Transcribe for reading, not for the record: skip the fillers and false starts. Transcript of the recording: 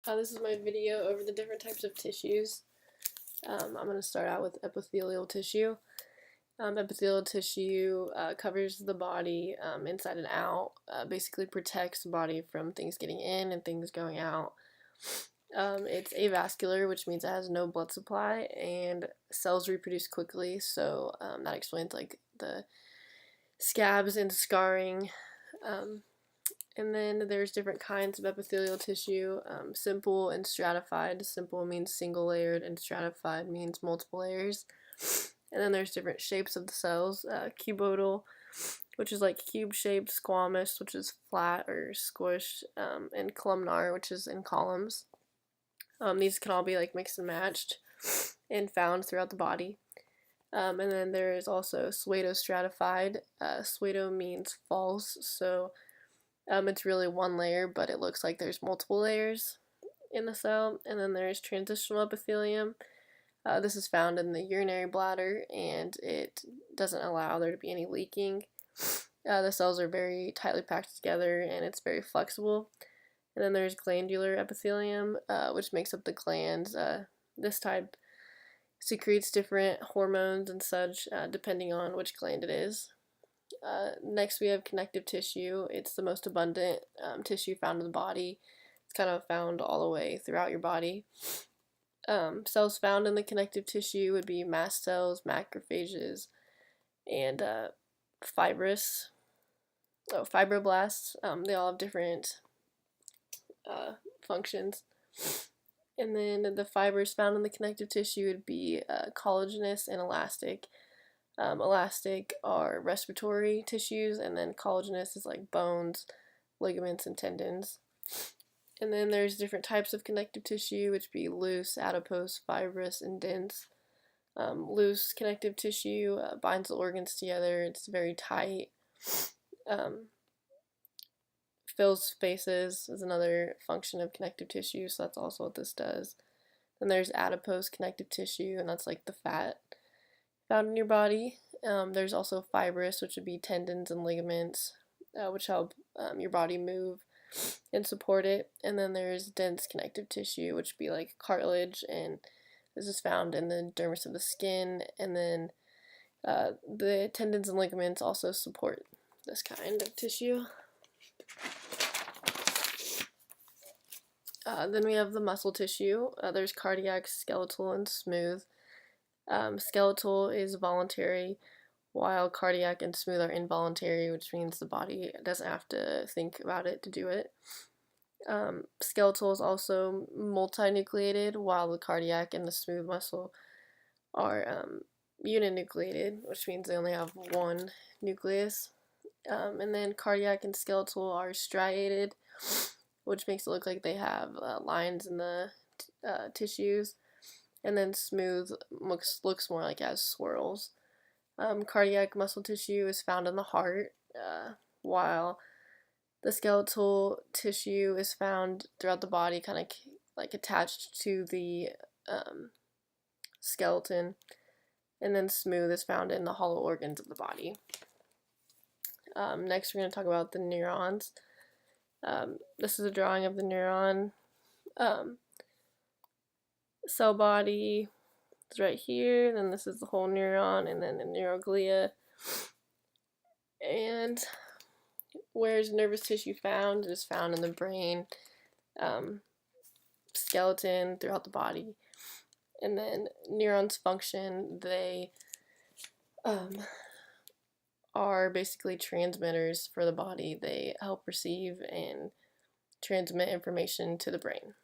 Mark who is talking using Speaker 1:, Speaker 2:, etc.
Speaker 1: This is my video over the different types of tissues. I'm going to start out with epithelial tissue. Epithelial tissue covers the body inside and out, basically protects the body from things getting in and things going out. It's avascular, which means it has no blood supply, and cells reproduce quickly, so that explains like the scabs and scarring. And then there's different kinds of epithelial tissue, simple and stratified. Simple means single layered and stratified means multiple layers. And then there's different shapes of the cells, cuboidal, which is like cube shaped, squamous, which is flat or squished, and columnar, which is in columns. These can all be like mixed and matched and found throughout the body. And then there is also pseudostratified. Pseudo means false, so it's really one layer, but it looks like there's multiple layers in the cell. And then there's transitional epithelium. This is found in the urinary bladder, and it doesn't allow there to be any leaking. The cells are very tightly packed together, and it's very flexible. And then there's glandular epithelium, which makes up the glands. This type secretes different hormones and such, depending on which gland it is. Next we have connective tissue. It's the most abundant tissue found in the body. It's kind of found all the way throughout your body. Cells found in the connective tissue would be mast cells, macrophages, and fibroblasts. They all have different functions. And then the fibers found in the connective tissue would be collagenous and elastic. Elastic are respiratory tissues, and then collagenous is like bones, ligaments, and tendons. And then there's different types of connective tissue, which be loose, adipose, fibrous, and dense. Loose connective tissue binds the organs together. It's very tight. Fills spaces is another function of connective tissue, so that's also what this does. Then there's adipose connective tissue, and that's like the fat found in your body. There's also fibrous, which would be tendons and ligaments, which help your body move and support it. And then there's dense connective tissue, which would be like cartilage, and this is found in the dermis of the skin. And then the tendons and ligaments also support this kind of tissue. Then we have the muscle tissue. There's cardiac, skeletal, and smooth. Skeletal is voluntary, while cardiac and smooth are involuntary, which means the body doesn't have to think about it to do it. Skeletal is also multinucleated, while the cardiac and the smooth muscle are uninucleated, which means they only have one nucleus. And then cardiac and skeletal are striated, which makes it look like they have lines in the tissues. And then smooth looks more like it has swirls. Cardiac muscle tissue is found in the heart, while the skeletal tissue is found throughout the body, kind of like attached to the skeleton. And then smooth is found in the hollow organs of the body. Next, we're going to talk about the neurons. This is a drawing of the neuron. Cell body is right here, then this is the whole neuron, and then the neuroglia. And where is nervous tissue found? It is found in the brain, skeleton, throughout the body. And then neurons function, they are basically transmitters for the body. They help receive and transmit information to the brain.